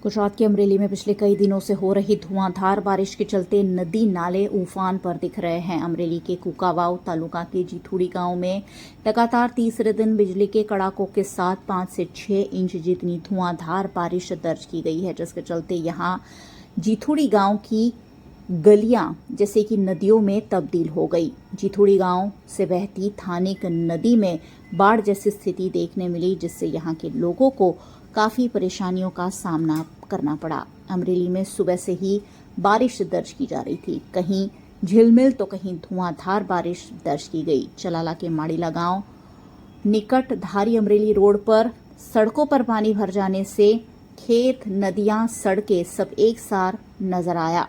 गुजरात के अमरेली में पिछले कई दिनों से हो रही धुआंधार बारिश के चलते नदी नाले उफान पर दिख रहे हैं। अमरेली के कुकावाव तालुका के जीथुड़ी गांव में लगातार तीसरे दिन बिजली के कड़ाकों के साथ 5 से 6 इंच जितनी धुआंधार बारिश दर्ज की गई है, जिसके चलते यहां जीथुड़ी गांव की गलियां जैसे कि नदियों में तब्दील हो गई। जीथुड़ी गांव से बहती थानिक नदी में बाढ़ जैसी स्थिति देखने मिली, जिससे यहां के लोगों को काफी परेशानियों का सामना करना पड़ा। अमरेली में सुबह से ही बारिश दर्ज की जा रही थी, कहीं झिलमिल तो कहीं धुआंधार बारिश दर्ज की गई। चलाला के माड़ीला गांव निकट धारी अमरेली रोड पर सड़कों पर पानी भर जाने से खेत, नदियां, सड़कें सब एक सार नजर आया।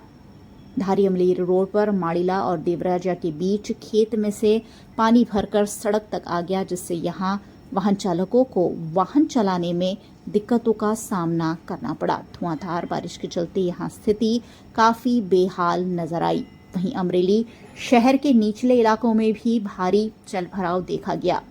धारी अमरेली रोड पर माड़ीला और देवराजा के बीच खेत में से पानी भरकर सड़क तक आ गया, जिससे यहां वाहन चालकों को वाहन चलाने में दिक्कतों का सामना करना पड़ा। धुआंधार बारिश के चलते यहां स्थिति काफी बेहाल नजर आई। वहीं अमरेली शहर के निचले इलाकों में भी भारी जलभराव देखा गया।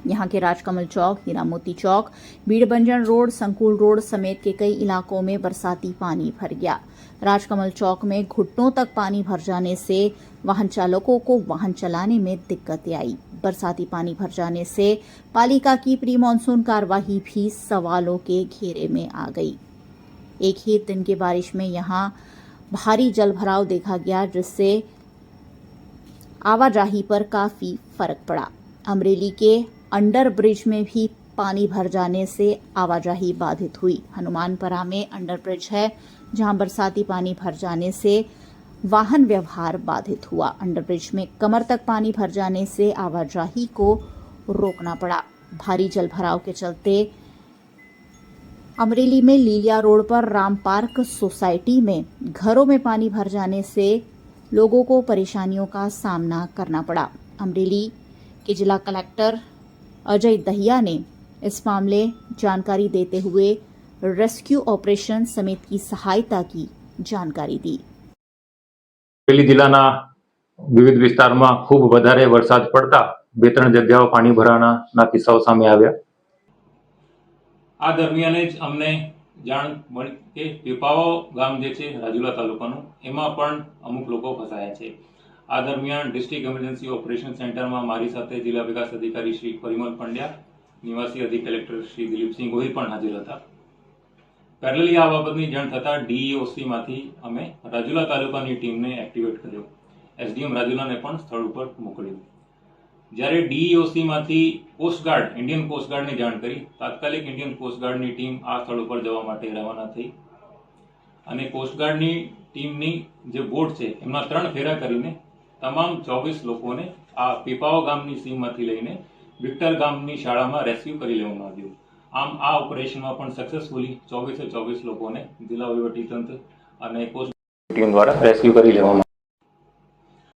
यहां के राजकमल चौक, हीरा मोती चौक, बीड़बंजन रोड, संकुल रोड समेत के कई इलाकों में बरसाती पानी भर गया। राजकमल चौक में घुटनों तक पानी भर जाने से वाहन चालकों को वाहन चलाने में दिक्कतें आई। बरसाती पानी भर जाने से पालिका की प्री मानसून कार्यवाही भी सवालों के घेरे में आ गई। एक ही दिन की बारिश में यहां भारी जलभराव देखा गया, जिससे आवाजाही पर काफी फर्क पड़ा। अमरेली के अंडर ब्रिज में भी पानी भर जाने से आवाजाही बाधित हुई। हनुमानपरा में अंडर ब्रिज है, जहां बरसाती पानी भर जाने से वाहन व्यवहार बाधित हुआ। अंडर ब्रिज में कमर तक पानी भर जाने से आवाजाही को रोकना पड़ा। भारी जलभराव के चलते अमरेली में लीलिया रोड पर राम पार्क सोसाइटी में घरों में पानी भर जाने से लोगों को परेशानियों का सामना करना पड़ा। अमरेली के जिला कलेक्टर अजय दहिया ने इस मामले जानकारी देते हुए रेस्क्यू ऑपरेशन समेत की सहायता की जानकारी दी। अमरेली जिल्लाના વિવિધ વિસ્તારમાં ખૂબ વધારે વરસાદ પડતા 2-3 જગ્યાઓ પાણી ભરાવાના કિસ્સાઓ સામે આવ્યા। આ દરમિયાન જ અમને જાણ મળી કે પીપાવાવ ગામ જે છે રાજુલા તાલુકાનું, એમાં પણ અમુક લોકો ફસાયા છે। આ દરમિયાન ડિસ્ટ્રિક્ટ ઇમરજન્સી ઓપરેશન સેન્ટરમાં મારી સાથે જિલ્લા વિકાસ અધિકારી શ્રી પરિમલ પંડ્યા, નિવાસી અધિક કલેક્ટર શ્રી દિલીપસિંહ ગોહિલ પણ હાજર હતા। પેરેલલી આ બાબતની જાણ થતાં ડીઈઓસીમાંથી અમે રાજુલા તાલુકાની ટીમને એક્ટિવેટ કર્યો। એસડીએમ રાજુલાને પણ સ્થળ ઉપર મોકલ્યું। જ્યારે ડીઈઓસીમાંથી કોસ્ટગાર્ડ, ઇન્ડિયન કોસ્ટગાર્ડને જાણ કરી તાત્કાલિક ઇન્ડિયન કોસ્ટગાર્ડની ટીમ આ સ્થળ ઉપર જવા માટે રવાના થઈ અને કોસ્ટગાર્ડની ટીમની જે બોટ છે એમના 3 ફેરા કરીને તમામ 24 લોકોને આ પીપાવાવ ગામની સીમમાંથી લઈને વિક્ટર ગામની શાળામાં રેસ્ક્યુ કરી લેવામાં આવ્યું। આમ આ ઓપરેશનમાં પણ સક્સેસફુલી 24 લોકોને જિલ્લા વહીવટીતંત્ર અને કોસ્ટ ટીમ દ્વારા રેસ્ક્યુ કરી લેવામાં